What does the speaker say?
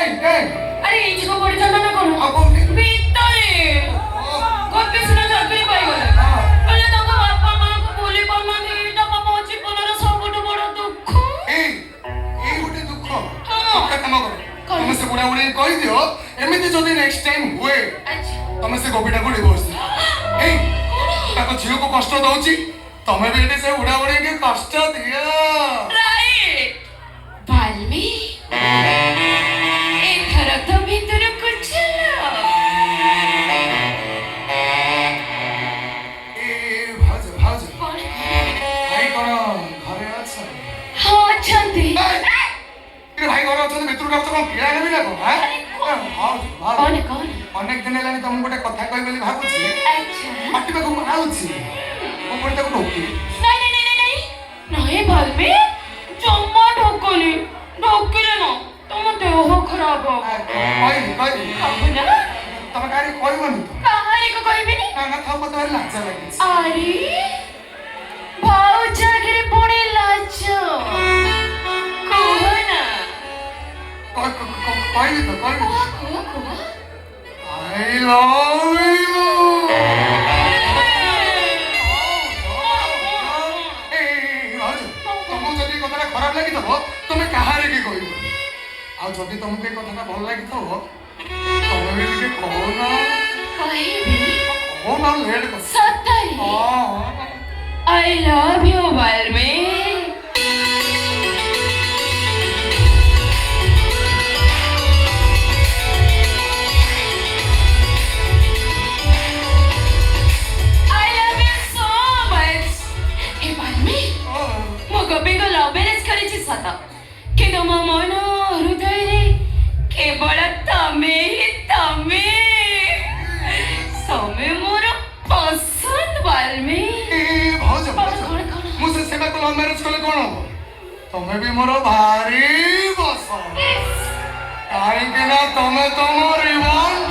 আরে এই যে পরিচালনা করো ভিতরে কত সুন্দর চাকরি পাই গলে বলে তো বাবা মাকে বলি পারনানি এটা বাবা জীবনের সবুঠু বড় দুঃখ এই গোটে দুঃখ একটা কাম কর তুমি সে বুড়া বুড়ি কই দিও এমিতি যদি নেক্সট টাইম হুয়ে তুমি সে গোপিটাକୁ ডিভোর্স এই তাকে ঝিওକୁ কষ্ট দଉଛି ତମେ ବି ଏଠି ସେ ବୁଢା ବୁଢୀକି କଷ୍ଟ ଦିଅ ରାଇଟ୍ ବାଲ୍ମୀ ଏଥର ତ ଭିତରକୁ ଚାଲ ଭାଉଜ ଭାଉଜ ଭାଇ କଣ ଘରେ ଅଛ ହଁ ଅଛନ୍ତି ଭାଇ ଘରେ ଅଛନ୍ତି ଭିତରକୁ ଯାଉଛ କଣ କିଣା ନେବି ନା କଣ ଅନେକ ଦିନ ହେଲାଣି ତମକୁ ଗୋଟେ କଥା କହିବି ବୋଲି ଭାବୁଛି ପାଟି ପାଖକୁ ଆଉଛି ମୁଁ ପୁଣି ତାକୁ ଢୋକିବି नहीं बाल्मी जम्मा ढोकनी ढोकिले ना तुम देह खराब हो କହିବି ना ତମେ କାହାରି କହିବନି ତ कहानी को कोई भी नहीं ନା ଥାଉ ମତେ ଭାରି ଲାଜ ଲାଗୁଛି अरे भाव जागरे पुणे लाज कोहना କହିବି ତ କହିବି कोहा I love you ତମକୁ ଯଦି କଥାଟା ଖରାପ ଲାଗିଥିବ ତମେ କାହାରିକି କହିବନି ଆଉ ଯଦି ତମକୁ ଏ କଥାଟା ଭଲ ଲାଗିଥିବ ତମେ ବି ଟିକେ କହୁନ कहिबी କହୁନ ଲେଟ୍ କର सत्तरी I love you बाल्मी କିନ୍ତୁ ମୋ ମନ ହୃଦୟରେ କେବଳ ତମେ ହିଁ ତମେ ମୋର ପସନ୍ଦ ବାଲ୍ମୀ ଭାଉଜ ମୁଁ ସେ ସେବାକୁ ଲଭ୍ ମ୍ୟାରେଜ କଲେ କଣ ହବ ତମେ ବି ମୋର ଭାରି ପସନ୍ଦ କାହିଁକି ନା ତମେ ତମ ରିବନ